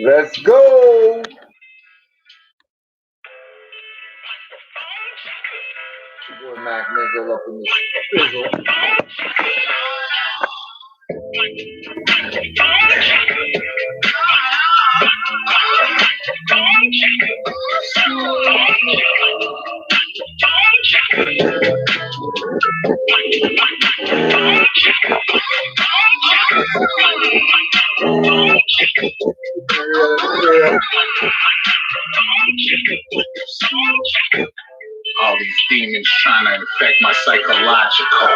Let's go. Boy, Mac Micheal up in this fizzle. All these demons trying to infect my psychological.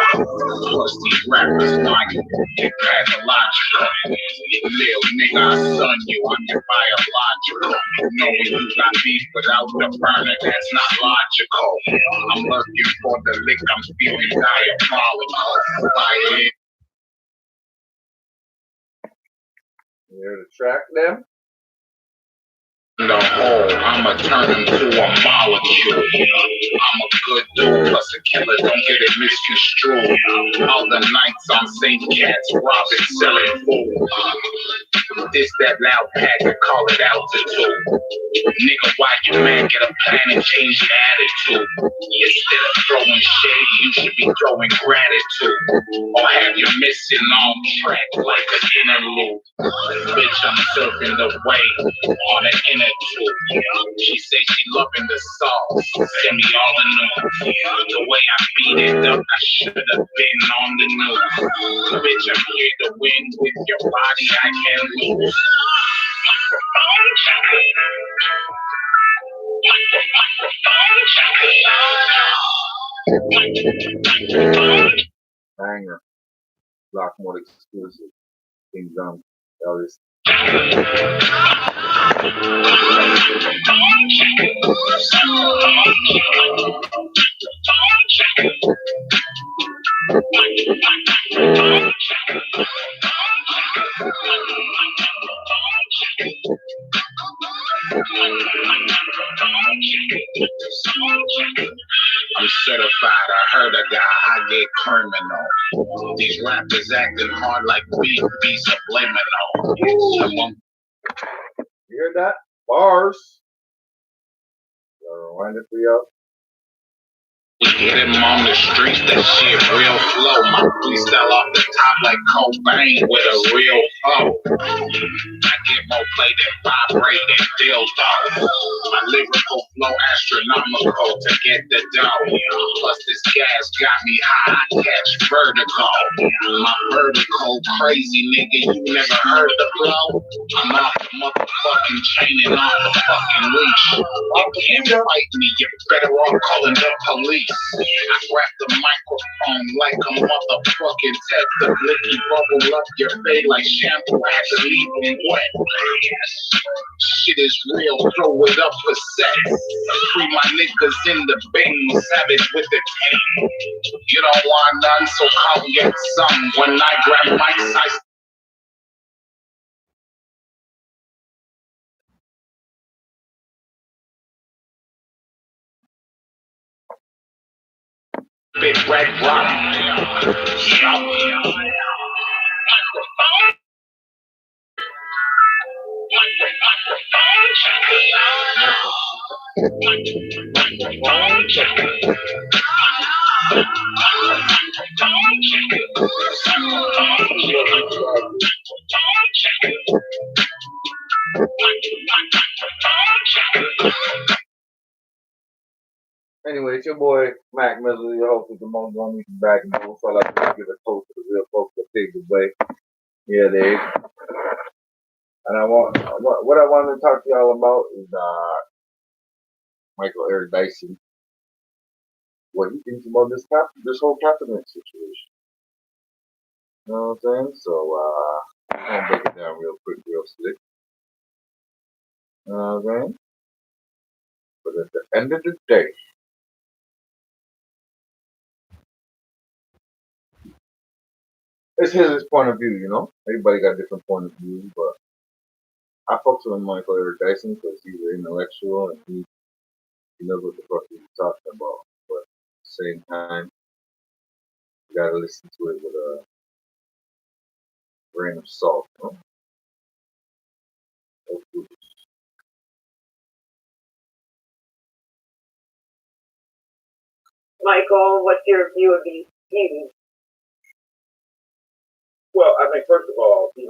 Plus these rappers lying, they pathological. Lil nigga, I son you, I'm your biological. Knowing you got beef without the burner, that's not logical. I'm looking for the lick, I'm feeling diabolical. Fire. You hear the track them? The whole, I'ma turn him to a molecule. I'm a good dude, plus a killer, don't get it misconstrued. All the nights I'm St. Cats, robbing, selling food. This, that loud pack, I call it altitude. Nigga, why you mad? Get a plan and change your attitude. Instead of throwing shade, you should be throwing gratitude. Or have you missing on track like an interlude. Bitch, I'm surfing the wave on an inner tube. She say she loving the sauce. Send me all the news. The way I beat it up, I should have been on the news. Bitch, I'm here to win with your body, I can't lose. Banger. Block more exclusive. King Gum. Ellis. I'm certified, I heard a guy, I get criminal. These rappers acting hard like beef be subliminal. You hear that? Bars. Wind it for y'all. We hit him on the streets, that shit real flow. My freestyle off the top like Cobain with a real flow. I get more play than vibrate and dildo. My lyrical flow astronomical to get the dough. Plus this gas got me high, I catch vertigo. My vertical crazy nigga, you never heard the flow? I'm off the motherfucking chain and off the fucking leash. You can't fight me, you're better off calling the police. I grab the microphone like a motherfucking Ted the Blicky, bubble up your face like shampoo, I had to leave them wet. Shit is real, throw it up for sex. Free my niggas in the bing, savage with the tank. You don't want none, so come get some. When I grab mics, I spit red rum. Anyway, it's your boy Mac Micheal, your host with the most on me from back and forth. So I like to give a toast to the real folks that paved the way. Yeah, they. And what I wanted to talk to y'all about is Michael Eric Dyson. What he thinks about this whole Kaepernick situation. You know what I'm saying? So I'm gonna break it down real quick, real slick. You know what I'm saying? But at the end of the day, it's his point of view, you know? Everybody got different point of view, but I fucks with Michael Eric Dyson because he's an intellectual and he knows what the fuck he's talking about. But at the same time, you gotta listen to it with a grain of salt, you know? Michael, what's your view of these views? Well, I think first of all, in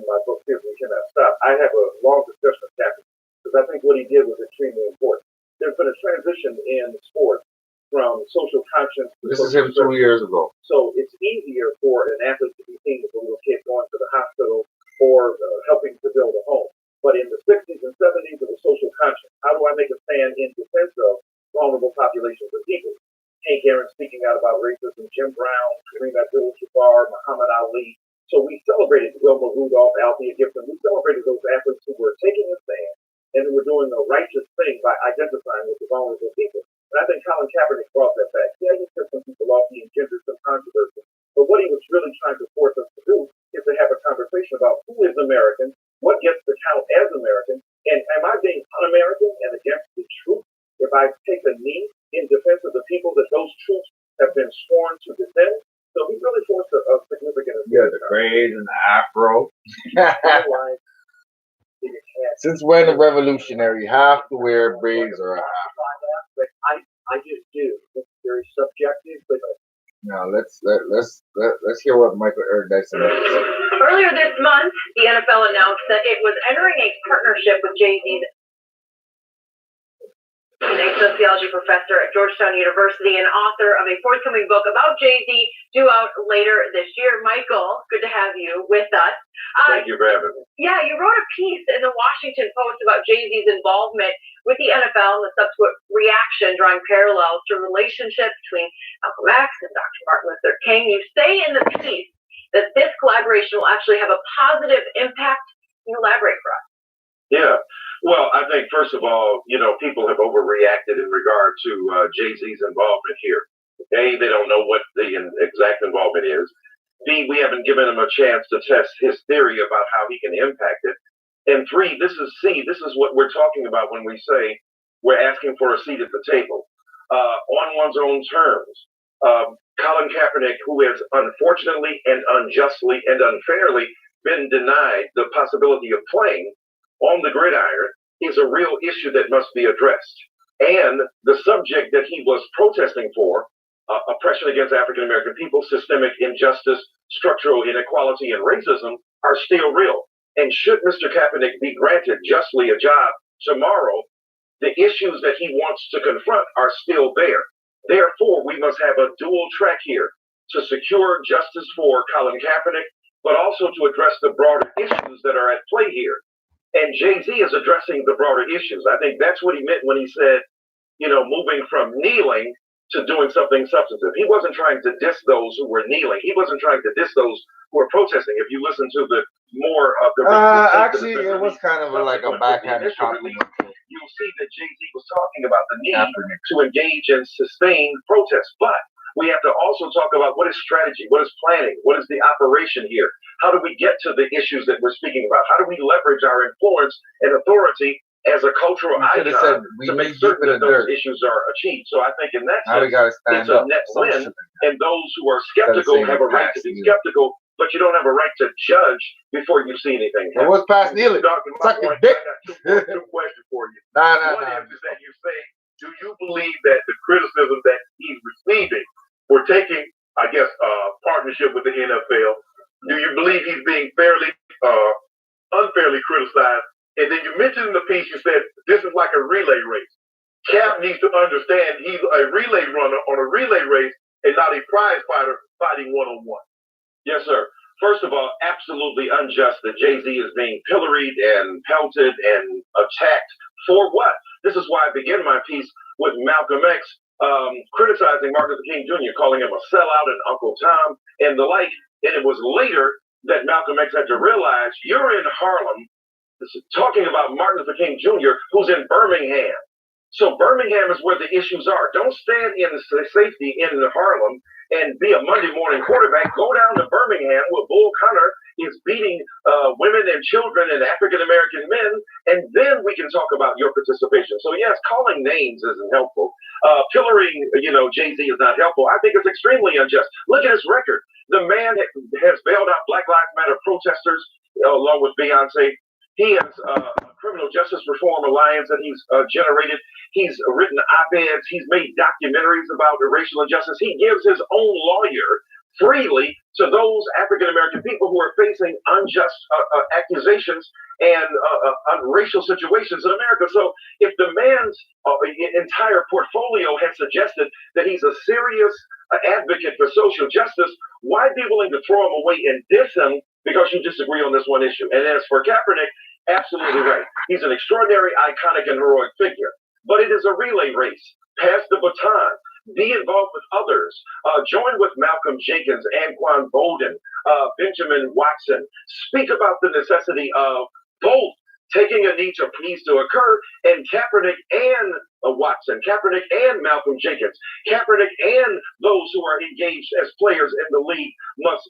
my book, Kids We Cannot Stop, I have a long discussion of Kaepernick because I think what he did was extremely important. There's been a transition in sports from social conscience to This is him 2 years ago. So it's easier for an athlete to be seen as a little kid going to the hospital or helping to build a home. But in the 60s and 70s, it was social conscience. How do I make a stand in defense of vulnerable populations of people? Hank Aaron speaking out about racism, Jim Brown, Kareem Abdul-Jabbar, Muhammad Ali. So we celebrated Wilma Rudolph, Althea Gibson. We celebrated those athletes who were taking a stand and who were doing the righteous thing by identifying with the vulnerable people. And I think Colin Kaepernick brought that back. Yeah, he pissed some people off, he engendered some controversy. But what he was really trying to force us to do is to have a conversation about who is American, what gets to count as American, and am I being un-American and against the truth if I take a knee in defense of the people that those troops have been sworn to defend? So he really forced a significant... Yeah, the braids and the afro. Since when a revolutionary have to wear braids or a afro? I just do. It's very subjective, but now let's hear what Michael Dyson has to say. Earlier this month, the NFL announced that it was entering a partnership with Jay-Z, a sociology professor at Georgetown University and author of a forthcoming book about Jay-Z due out later this year. Michael, good to have you with us. Thank you for having me. Yeah, you wrote a piece in the Washington Post about Jay-Z's involvement with the NFL and the subsequent reaction, drawing parallels to relationships between Malcolm X and Dr. Martin Luther King. You say in the piece that this collaboration will actually have a positive impact. Can you elaborate for us? Yeah. Well, I think, first of all, people have overreacted in regard to Jay-Z's involvement here. A, they don't know what the exact involvement is. B, we haven't given him a chance to test his theory about how he can impact it. And three, this is what we're talking about when we say we're asking for a seat at the table on one's own terms. Colin Kaepernick, who has unfortunately and unjustly and unfairly been denied the possibility of playing on the gridiron, is a real issue that must be addressed. And the subject that he was protesting for, oppression against African American people, systemic injustice, structural inequality, and racism, are still real. And should Mr. Kaepernick be granted justly a job tomorrow, the issues that he wants to confront are still there. Therefore, we must have a dual track here to secure justice for Colin Kaepernick, but also to address the broader issues that are at play here. And Jay-Z is addressing the broader issues. I think that's what he meant when he said, moving from kneeling to doing something substantive. He wasn't trying to diss those who were kneeling. He wasn't trying to diss those who were protesting. If you listen to the more of the... actually, it was kind of like a backhanded compliment. You'll see that Jay-Z was talking about the need to engage in sustained protest. But we have to also talk about what is strategy, what is planning, what is the operation here? How do we get to the issues that we're speaking about? How do we leverage our influence and authority as a cultural icon to make certain that those issues are achieved? So I think in that sense, it's a net win. And those who are skeptical have a right to be skeptical, but you don't have a right to judge before you see anything happen. What's past kneeling? Suck your dick. I got two questions for you. One is that you say, do you believe that the criticism that he's receiving for taking, partnership with the NFL, do you believe he's being unfairly criticized? And then you mentioned in the piece, you said this is like a relay race. Cap needs to understand he's a relay runner on a relay race and not a prize fighter fighting one-on-one. Yes, sir. First of all, absolutely unjust that Jay-Z is being pilloried and pelted and attacked. For what? This is why I began my piece with Malcolm X criticizing Martin Luther King Jr., calling him a sellout and Uncle Tom and the like. And it was later that Malcolm X had to realize you're in Harlem talking about Martin Luther King Jr., who's in Birmingham. So Birmingham is where the issues are. Don't stand in safety in Harlem and be a Monday morning quarterback. Go down to Birmingham where Bull Connor is beating women and children and African-American men, and then we can talk about your participation. So yes, calling names isn't helpful. Pillorying, Jay-Z is not helpful. I think it's extremely unjust. Look at his record. The man has bailed out Black Lives Matter protesters along with Beyonce. He has Criminal Justice Reform Alliance that he's generated. He's written op-eds. He's made documentaries about racial injustice. He gives his own lawyer freely to those African-American people who are facing unjust accusations and racial situations in America. So if the man's entire portfolio has suggested that he's a serious advocate for social justice, why be willing to throw him away and diss him because you disagree on this one issue? And as for Kaepernick, absolutely right. He's an extraordinary, iconic, and heroic figure. But it is a relay race. Pass the baton. Be involved with others. Join with Malcolm Jenkins, Anquan Bolden, Benjamin Watson. Speak about the necessity of both taking a knee to needs to occur, and Kaepernick and Watson, Kaepernick and Malcolm Jenkins, Kaepernick and those who are engaged as players in the league must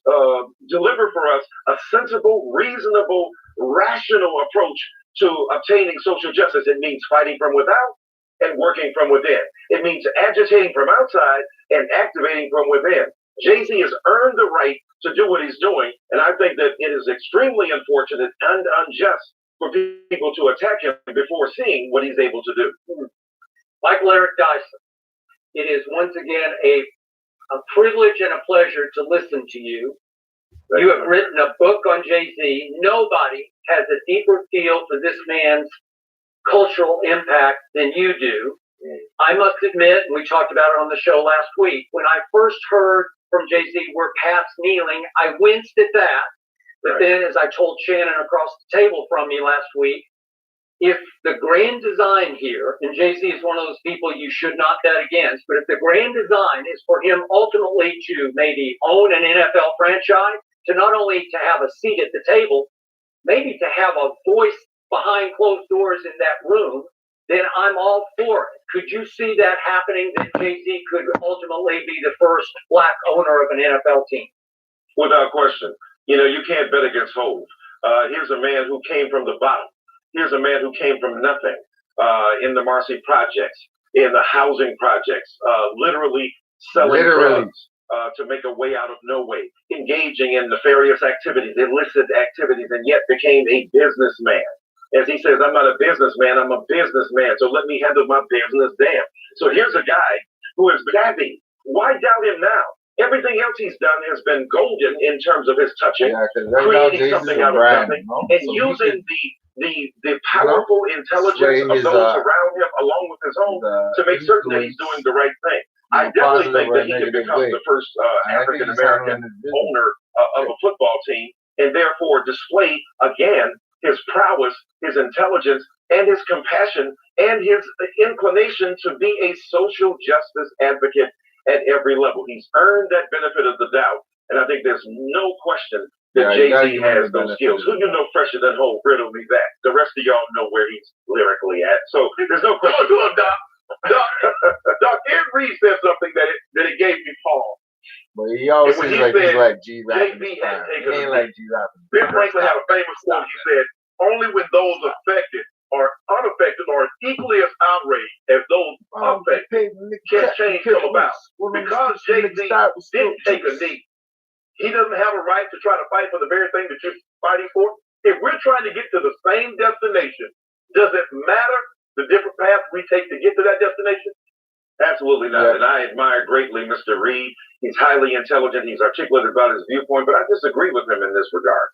deliver for us a sensible, reasonable, rational approach to obtaining social justice. It means fighting from without and working from within. It means agitating from outside and activating from within. Jay-Z has earned the right to do what he's doing, and I think that it is extremely unfortunate and unjust for people to attack him before seeing what he's able to do. Michael Eric Dyson, it is once again a privilege and a pleasure to listen to you. You have written a book on Jay-Z. Nobody has a deeper feel for this man's cultural impact than you do. I must admit, and we talked about it on the show last week, when I first heard from Jay-Z, "We're past kneeling," I winced at that. But then, as I told Shannon across the table from me last week, if the grand design here, and Jay-Z is one of those people you should not bet against, but if the grand design is for him ultimately to maybe own an NFL franchise, to not only to have a seat at the table, maybe to have a voice behind closed doors in that room, then I'm all for it. Could you see that happening, that Jay-Z could ultimately be the first black owner of an NFL team? Without question. You know, you can't bet against Hov. Here's a man who came from the bottom. Here's a man who came from nothing in the Marcy projects, in the housing projects, literally selling drugs to make a way out of no way, engaging in nefarious activities, illicit activities, and yet became a businessman. As he says, "I'm not a businessman, I'm a businessman, so let me handle my business damn." So here's a guy who is savvy. Why doubt him now? Everything else he's done has been golden in terms of his touching, creating something out of nothing, and so using the powerful intelligence of those around him, along with his own, to make certain that he's doing the right thing. I definitely think that he could become the first African-American owner of a football team, and therefore display again his prowess, his intelligence, and his compassion, and his inclination to be a social justice advocate at every level. He's earned that benefit of the doubt, and I think there's no question that Jay-Z has those skills. Who you know fresher than Hov? Riddle me that. The rest of y'all know where he's lyrically at. So there's no question. Doc. Ed Reed said something that it gave me pause. But he always says like he's like G-Rap. Jay-Z has taken he ain't like G-Rap. Ben Franklin had a famous quote. He said, "Only when those affected or unaffected are equally as outraged as those affected can change come about." Because Jay-Z didn't take a knee, he doesn't have a right to try to fight for the very thing that you're fighting for. If we're trying to get to the same destination, does it matter the different paths we take to get to that destination? Absolutely not. Yeah. And I admire greatly Mr. Reed. He's highly intelligent. He's articulate about his viewpoint, but I disagree with him in this regard.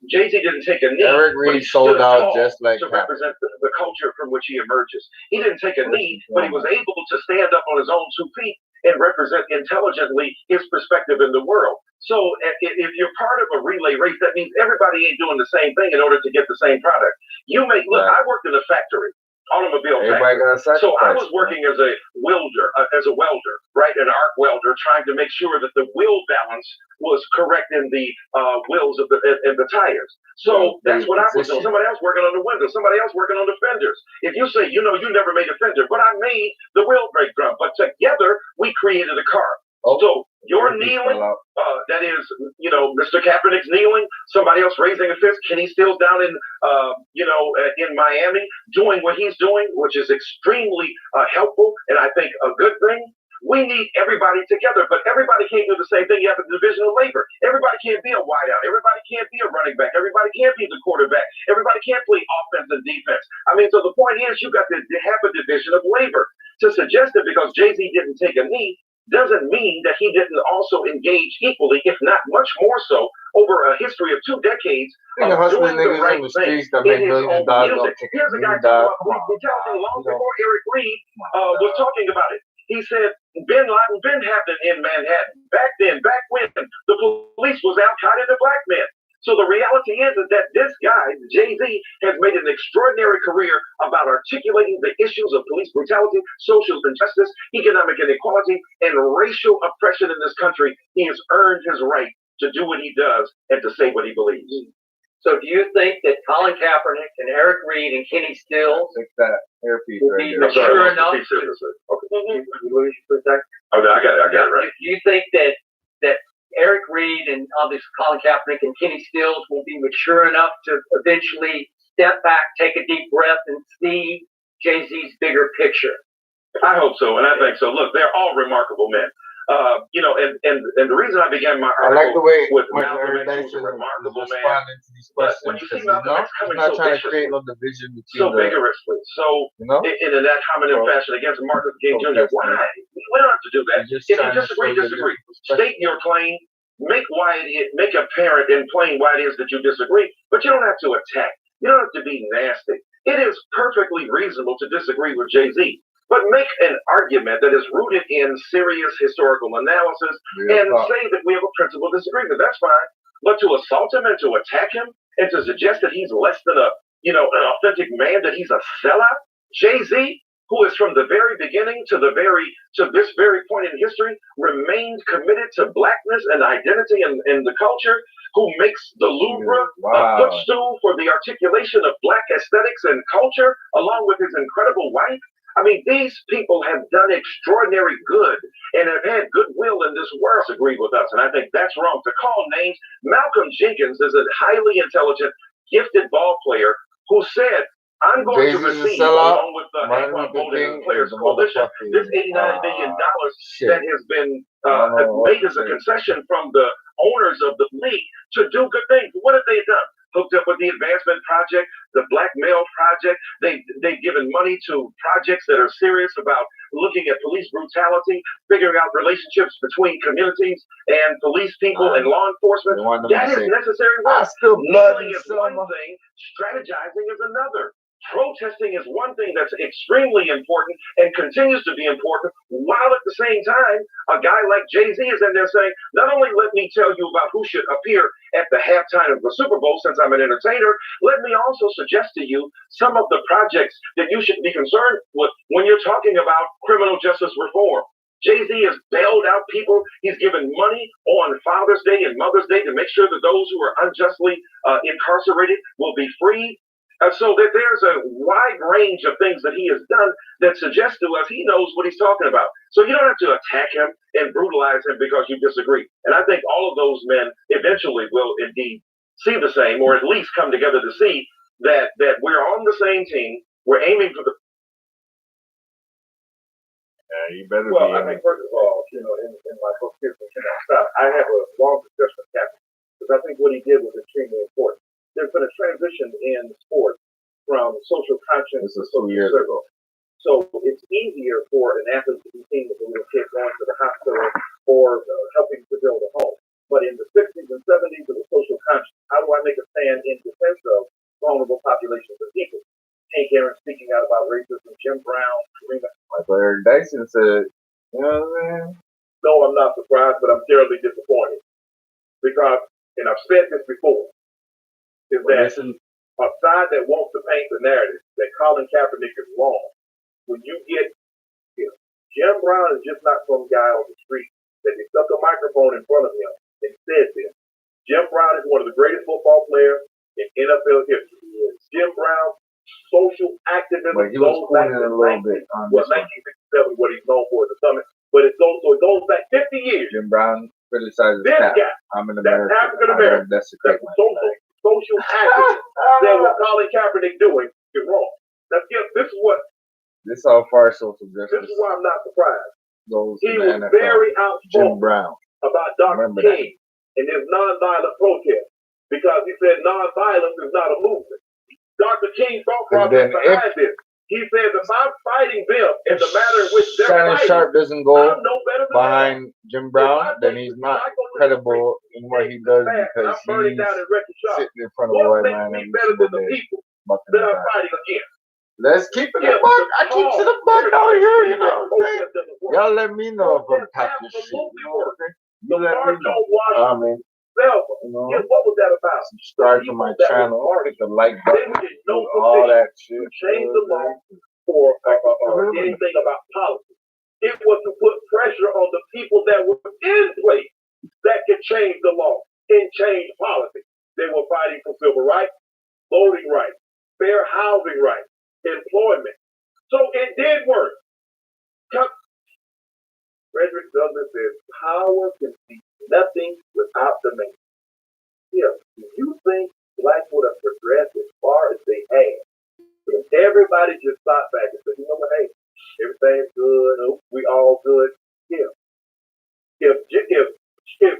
Jay-Z didn't take a knee. Eric Reed sold out just like to represent the culture from which he emerges. He didn't take a knee, but he was able to stand up on his own 2 feet and represent intelligently his perspective in the world. So if you're part of a relay race, that means everybody ain't doing the same thing in order to get the same product. You may look. I worked in a factory. Automobile factory. So I was working as a welder, right, an arc welder, trying to make sure that the wheel balance was correct in the wheels of the tires. So that's what I was doing. Somebody else working on the windows, somebody else working on the fenders. If you say, you never made a fender, but I made the wheel brake drum, but together we created a car. So you're kneeling, that is, Mr. Kaepernick's kneeling, somebody else raising a fist. Kenny Stills down in Miami doing what he's doing, which is extremely helpful and I think a good thing. We need everybody together, but everybody can't do the same thing. You have a division of labor. Everybody can't be a wideout. Everybody can't be a running back. Everybody can't be the quarterback. Everybody can't play offense and defense. I mean, so the point is, you got to have a division of labor. To suggest that because Jay-Z didn't take a knee doesn't mean that he didn't also engage equally, if not much more so, over a history of 2 decades of doing the right thing in his own music. Here's a guy talking about police brutality long before Eric Reed was talking about it. He said Bin Laden been happening in Manhattan. Back then, back when the police was out counting the black men. So the reality is that this guy, Jay-Z, has made an extraordinary career about articulating the issues of police brutality, social injustice, economic inequality, and racial oppression in this country. He has earned his right to do what he does and to say what he believes. So do you think that Colin Kaepernick and Eric Reed and Kenny Stills will be mature enough? Okay. Oh, I got it right. Do you think that Eric Reed and obviously Colin Kaepernick and Kenny Stills will be mature enough to eventually step back, take a deep breath, and see Jay-Z's bigger picture? I hope so, and I think so. Look, they're all remarkable men. And the reason I began my article I like the way with Malcolm X, who's a remarkable man. But when you see Malcolm X coming so viciously, so vigorously, so in an ad hominem fashion against Martin Luther King Jr., why? We don't have to do that. If you disagree, disagree. State your claim. Make apparent in plain why it is that you disagree, but you don't have to attack. You don't have to be nasty. It is perfectly reasonable to disagree with Jay-Z. But make an argument that is rooted in serious historical analysis and say that we have a principled disagreement. That's fine. But to assault him and to attack him and to suggest that he's less than an authentic man, that he's a sellout, Jay-Z, who is from the very beginning to this very point in history, remained committed to blackness and identity and the culture, who makes the Louvre a footstool for the articulation of black aesthetics and culture, along with his incredible wife. I mean, these people have done extraordinary good and have had goodwill in this world. Agreed with us, and I think that's wrong. To call names, Malcolm Jenkins is a highly intelligent, gifted ball player who said, I'm going to receive, along with the Anquan Bolden Players Coalition, this $89 million that has been made as a concession from the owners of the league to do good things. What have they done? Hooked up with the Advancement Project, the Black Male Project. They've given money to projects that are serious about looking at police brutality, figuring out relationships between communities and police people and law enforcement. That is necessary work. Kneeling is one thing, strategizing is another. Protesting is one thing that's extremely important and continues to be important, while at the same time, a guy like Jay-Z is in there saying, not only let me tell you about who should appear at the halftime of the Super Bowl, since I'm an entertainer, let me also suggest to you some of the projects that you should be concerned with when you're talking about criminal justice reform. Jay-Z has bailed out people. He's given money on Father's Day and Mother's Day to make sure that those who are unjustly incarcerated will be freed. So that there's a wide range of things that he has done that suggest to us he knows what he's talking about. So you don't have to attack him and brutalize him because you disagree. And I think all of those men eventually will indeed see the same, or at least come together to see that we're on the same team. We're aiming for the. You better well, I think first of all, in my book, Kids Cannot Stop, I have a long discussion with Captain because I think what he did was extremely important. There's been a transition in sports from social conscience to social service. So it's easier for an athlete to be seen as a little kid going to the hospital or helping to build a home. But in the 60s and 70s, it was social conscience. How do I make a stand in defense of vulnerable populations of people? Hank Aaron speaking out about racism, Jim Brown, Karina. Michael Eric Dyson said, you know what I mean? No, I'm not surprised, but I'm terribly disappointed. Because, and I've said this before, is that a side that wants to paint the narrative that Colin Kaepernick is wrong. When you get, Jim Brown is just not some guy on the street that they stuck a microphone in front of him and said this. Jim Brown is one of the greatest football players in NFL history. Jim Brown, social activism goes back to 1967, what he's known for at the summit. But it goes back 50 years. Jim Brown criticizes this guy. I'm an American. That's African American. That's social activism. Then what Colin Kaepernick doing is wrong. This is what. This all far social justice. This is why I'm not surprised. goes He to the was NFL. very Jim outspoken Brown. about Dr. Remember that. King and his nonviolent protest because he said nonviolence is not a movement. Dr. King thought And process then behind this. He says if I'm fighting them in the matter in which they're Shannon fighting, Sharp doesn't go I'm no better than them. behind Jim Brown, then he's not credible in what he does because he's sitting in front of a white man every better single than the day. people bucking that his I'm ass. fighting against. Let's keep it a buck. I keep to the buck out here, you know what I'm saying? Y'all let me know if I'm talking shit, you know what I'm saying? You let me know. I mean, you know, What was that about? subscribe to my channel, hit the like button, do all that shit. Change the law for anything about politics. It was to put pressure on the people that were in place that could change the law and change politics. They were fighting for civil rights, voting rights, fair housing rights, employment. So it did work. Frederick Douglass says, power can be nothing without the man. Yeah, do you think blacks would have progressed as far as they have if everybody just stopped back and said, you know what, hey, everything's good, we all good? Yeah. If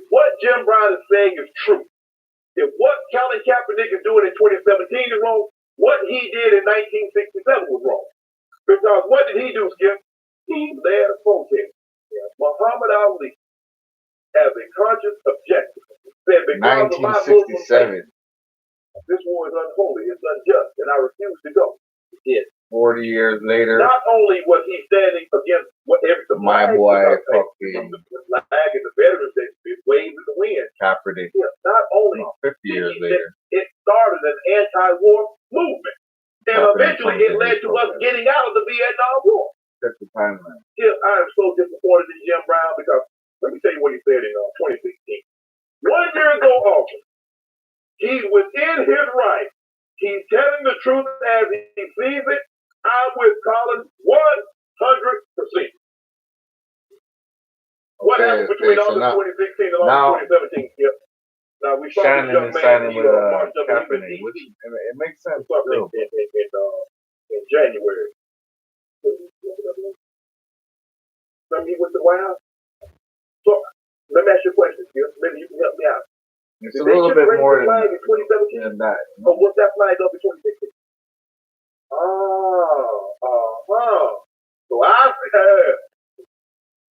what Jim Brown is saying is true, if what Colin Kaepernick is doing in 2017 is wrong, what he did in 1967 was wrong. Because what did he do, Skip? He led a protest. Yeah. Muhammad Ali, as a conscious objective, said, because of my Muslim faith, 1967. this war is unholy, it's unjust, and I refuse to go. Yes. 40 years later, Not only was he standing against my boy fucking the flag and the veterans that waved in the wind. Kaepernick. Yeah, not only 50 years later. it started an anti-war movement, and eventually it led to us getting out of the Vietnam War. That's the timeline. Yeah, I am so disappointed in Jim Brown because let me tell you what he said in 2016. 1 year ago, August, he's within his right. He's telling the truth as he sees it. I'm with Colin 100%. What happened between August 2016 and August 2017? Yep. Now we saw this young man marched up Kaepernick, which it makes sense. In January. Remember he went to the White House? So let me ask you a question, Skip. Maybe you can help me out. It's a little bit more than that. Or was that flag up in 2016? So I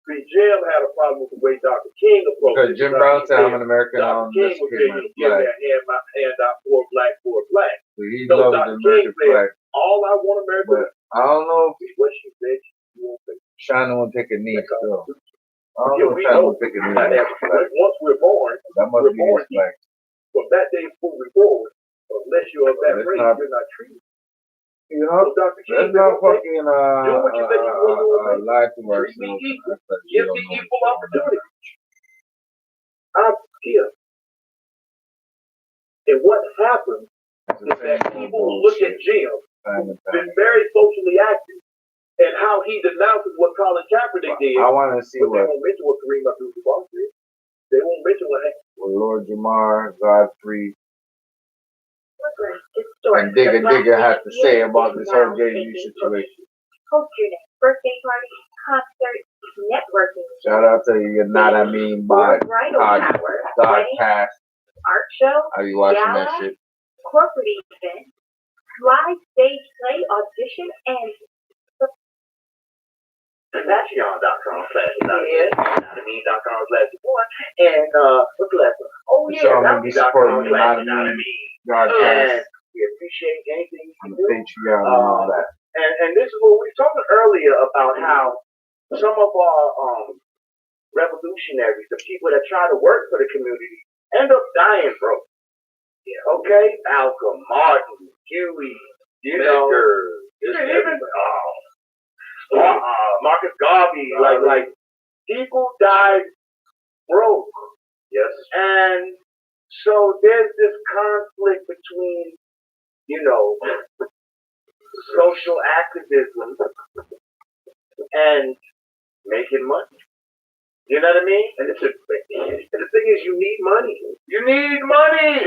see Jim had a problem with the way Dr. King approached it. Because Jim Brown said I'm an American, Dr. King was saying he gave that hand out for black. So he loves the American flag. All I want America, but I don't know if what she said. Shannon will take a knee still. I don't know if Shannon will take a knee. Once we're born, that must be his flag. From that day forward, unless you're of that race, you're not treated. You know, so Dr. King, let's not fucking lie to ourselves. Give the equal opportunity. I'm here. And what happens is that people will look at Jim, who's been very socially active, and how he denounces what Colin Kaepernick did. I want to see what. They won't mention what Kareem Abdul-Jabbar did. They won't mention what Lord Jamar, Godfrey, and Digger had to say about this whole JV situation. Culture, birthday party, concert, networking. Shout out to you, not I mean by Godcast. Art show, Are you watching gala, that shit? corporate event, live stage play, audition, and Patreon.com/anatomy.com/support and what's the last one? Oh yeah, so I'm gonna be supporting Anatomy Godcast. We appreciate anything you do. Patreon and all that. And this is what we were talking earlier about how some of our revolutionaries, the people that try to work for the community, end up dying broke. Yeah, okay, Malcolm, Martin, Huey, even Marcus Garvey, like people died broke. Yes. And so there's this conflict between, social activism and making money. You know what I mean? And the thing is, you need money. You need money.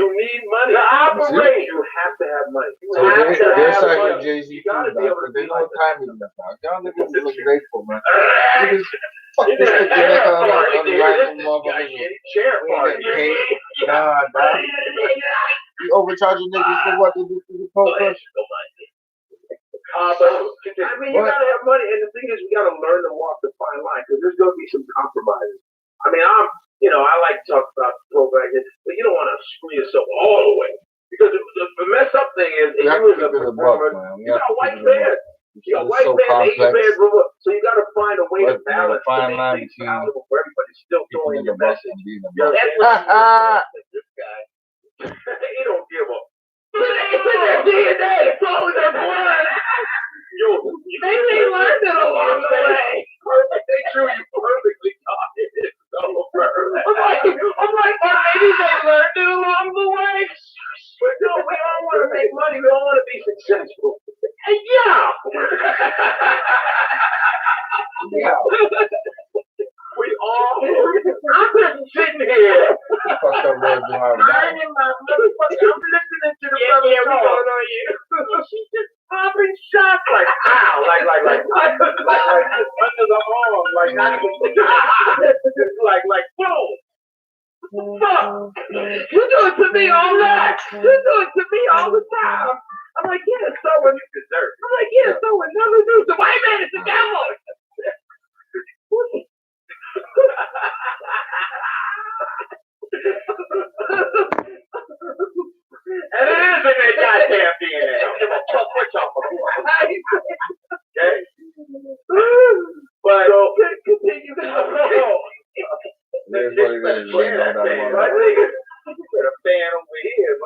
To operate, you have to have money. They're citing Jay-Z too, but they know time is enough. Y'all niggas look grateful, man. Fuck this shit, you like Sheriff party, a nigga. random This guy motherfucker. shit. Sheriff We ain't party. getting paid. Nah, dog. You overcharging niggas for what they do to the focus? But I mean, you gotta have money, and the thing is, we gotta learn to walk the fine line because there's gonna be some compromises. I mean, I like to talk about programming, but you don't want to screw yourself all the way because the mess up thing is, if you was a performer, you got a white band. You got a white band, Asian band, so you got to find a way to balance to make things palatable for everybody still throwing your message. That's what this guy, he don't give up. It's in their DNA. It's all in their blood. Yo, maybe they learned it along the way. Perfect. They drew you perfectly taught it. It's over. I'm like, or maybe they learned it along the way. But no, we all want to make money. We all want to be successful. And yeah. Yeah. We all. I'm just sitting here. Fuck up, man. I'm in my motherfucker. I'm listening to the brother. Yeah, we going on you. She's just popping shots like ow, like just under the arm, like not even like boom. Fuck. You do it to me all that. You do it to me all the time. I'm like, yeah, so what you deserve. I'm like, yeah, so another dude. The white man is the devil. And it is in that goddamn DNA. I don't give a fuck what y'all okay? But so continue to a fan over here.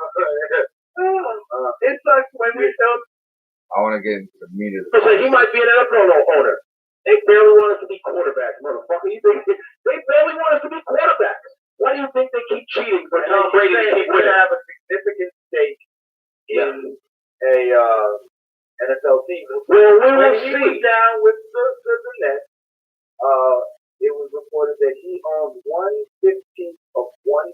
It sucks when we don't. I want to get into the meat of So he might be an NFL owner. They barely want us to be quarterbacks, motherfucker. You think they barely want us to be quarterbacks? Why do you think they keep cheating for Tom Brady to keep winning? Have a significant stake in a NFL team. Well, when he was down with the Nets, it was reported that he owned 1/15 of 1%.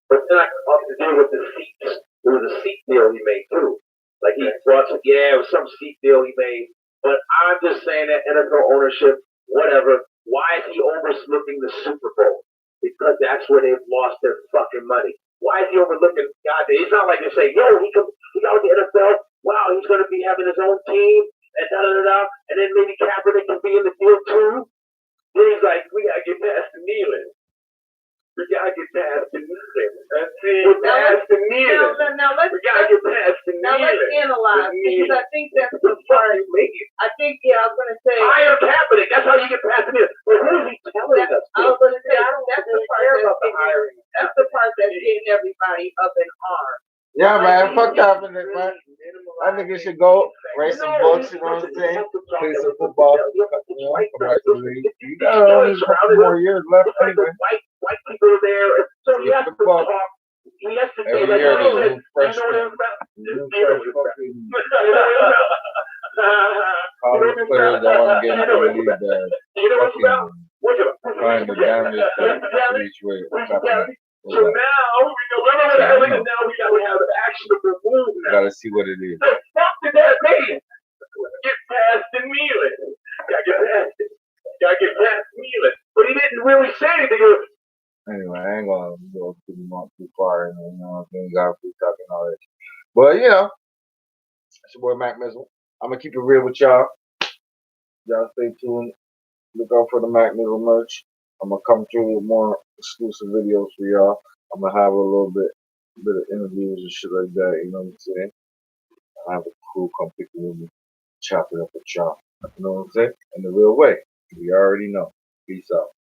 But it's not up to do with the seats. It was a seat deal he made too. Like he brought some, it was some seat deal he made. But I'm just saying that NFL ownership, whatever. Why is he overlooking the Super Bowl? Because that's where they've lost their fucking money. Why is he overlooking? God, it's not like they say, yo, he got with the NFL. Wow, he's going to be having his own team and da da da da. And then maybe Kaepernick can be in the deal too. Then he's like, we got to get past the kneeling. We got to get past the kneeling. Let's see. We're past the kneeling. Now let's we got to get past the kneeling. Now let's analyze because I think that's the part. I think I was going to say. Hire Kaepernick. That's how you get past the kneeling. But who is he telling us? I was going to say that's the part that's the part that's getting everybody up in arms. Yeah, man. Fuck Kaepernick, man. That nigga should go write some books, you know what I'm saying? Play some football, come back to the league. You got only a couple more years left anyway. White people there, so he has to talk. He has to every year there's new fresh college players that want to get into the league that fucking trying to damage the reach with Kaepernick. So now we have an actionable move now. Gotta see what it is. The fuck did that mean? Get past the kneeling. Gotta get past kneeling. But he didn't really say anything. Anyway, I ain't gonna go too far, you know what I'm saying? Gotta be talking all that. But you know, it's your boy Mac Mizzle. I'm gonna keep it real with y'all. Y'all stay tuned. Look out for the Mac Mizzle merch. I'm gonna come through with more exclusive videos for y'all. I'm gonna have a little bit of interviews and shit like that, you know what I'm saying? I have a crew come pick me up and chop it up with y'all. You know what I'm saying? In the real way. You already know. Peace out.